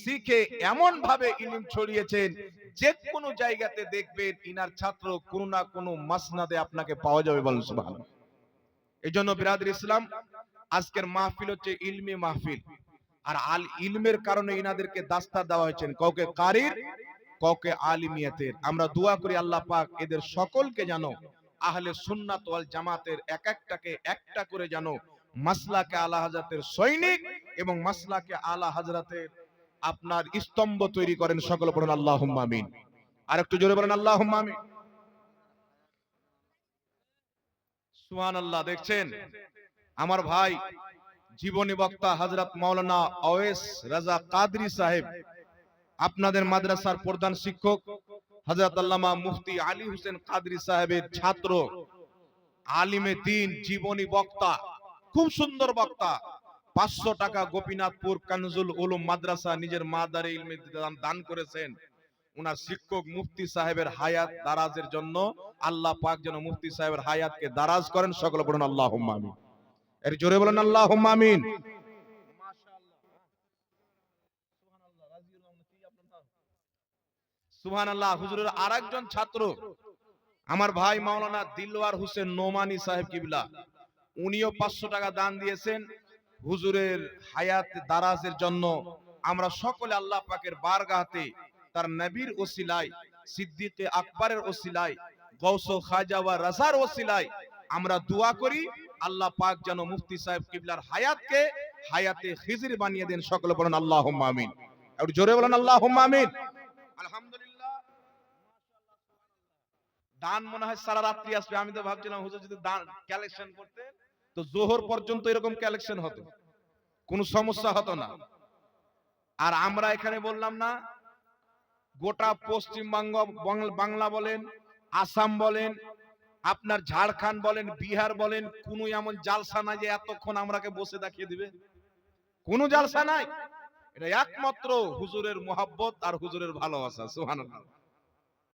শিখে এমন ভাবে ইলম ছড়িয়েছেন, যে কোনো জায়গাতে দেখবেন ইনার ছাত্র কোনো না কোনো মাসনাদে আপনাকে পাওয়া যাবে। বলেন সুবহানাল্লাহ। এই জন্য বিরাদর ইসলাম, আজকের মাহফিল হচ্ছে ইলমি মাহফিল। আর আল ইলমের কারণে ইনাদেরকে দাস্তার দেওয়া হয়েছে, কাউকে কারির, কাউকে আলিমিয়াতের। আমরা দোয়া করি আল্লাহ পাক এদের সকলকে যেন আহলে সুন্নাত ওয়াল জামাতের এক একটাকে একটা করে যেন মাসলাকে আলা হযরতের সৈনিক এবং মাসলাকে আলা হযরতের আপনার স্তম্ভ তৈরি করেন। সকল বলেন আল্লাহুম্মা আমিন। আর একটু জোরে বলেন আল্লাহুম্মা আমিন। সুবহানাল্লাহ। দেখছেন আমার ভাই জীবনী বক্তা হযরত মাওলানা আওয়েস রাজা কাদরী সাহেব, আপনাদের মাদ্রাসার প্রধান শিক্ষক হযরত আল্লামা মুফতি আলী হোসেন কাদরী সাহেবের ছাত্র, আলিমে দ্বীন, জীবনী বক্তা, খুব সুন্দর বক্তা। 500 টাকা গোপীনাথপুর কানজুল উলুম মাদ্রাসা নিজের মাদারে ইলমে দান করেছেন। উনার শিক্ষক মুফতি সাহেবের হায়াত দারাজের জন্য আল্লাহ পাক যেন মুফতি সাহেবের হায়াতকে দারাজ করেন। সকলে বলুন আল্লাহুম্মা আমিন। এর জোরে বলেন আল্লাহুম্মা আমিন। সুবহানাল্লাহ। হুজুরের আরেকজন ছাত্র আমার ভাই মাওলানা দিলওয়ার হোসেন নোমানী সাহেব কিবলা, উনিও 500 টাকা দান দিয়েছেন হুজুরের হায়াত দারাজের জন্য। আমরা সকলে আল্লাহ পাকের বারগাহতে তার নবীর ওসিলায়, সিদ্দিকে আকবরের ওসিলায়, গৌসে খাজা ওয়া রাজার ওসিলায় আমরা দোয়া করি আল্লাহ পাক যেন মুফতি সাহেব কিবলার হায়াতকে হায়াতে খিজির বানিয়ে দেন। সকলে বলেন আল্লাহুম্মা আমিন। একটু জোরে বলেন আল্লাহুম্মা আমিন। আলহামদুলিল্লাহ। দান মনে হয় সারা রাত্রি আসবে। আমি তো ভাবছিলাম হুজুর যদি দান কালেকশন করতে তো জোহর পর্যন্ত এরকম কালেকশন হতো, কোনো সমস্যা হতো না। আর আমরা এখানে বললাম না, গোটা পশ্চিমবঙ্গ, বাংলা বলেন, আসাম বলেন, আপনার ঝাড়খণ্ড বলেন, বিহার বলেন, কোন এমন জালসা নাই যে এতক্ষণ আমরাকে বসে দেখিয়ে দিবে। কোন জালসা নাই। এটা একমাত্র হুজুরের মোহাব্বত আর হুজুরের ভালোবাসা। সুবহানাল্লাহ।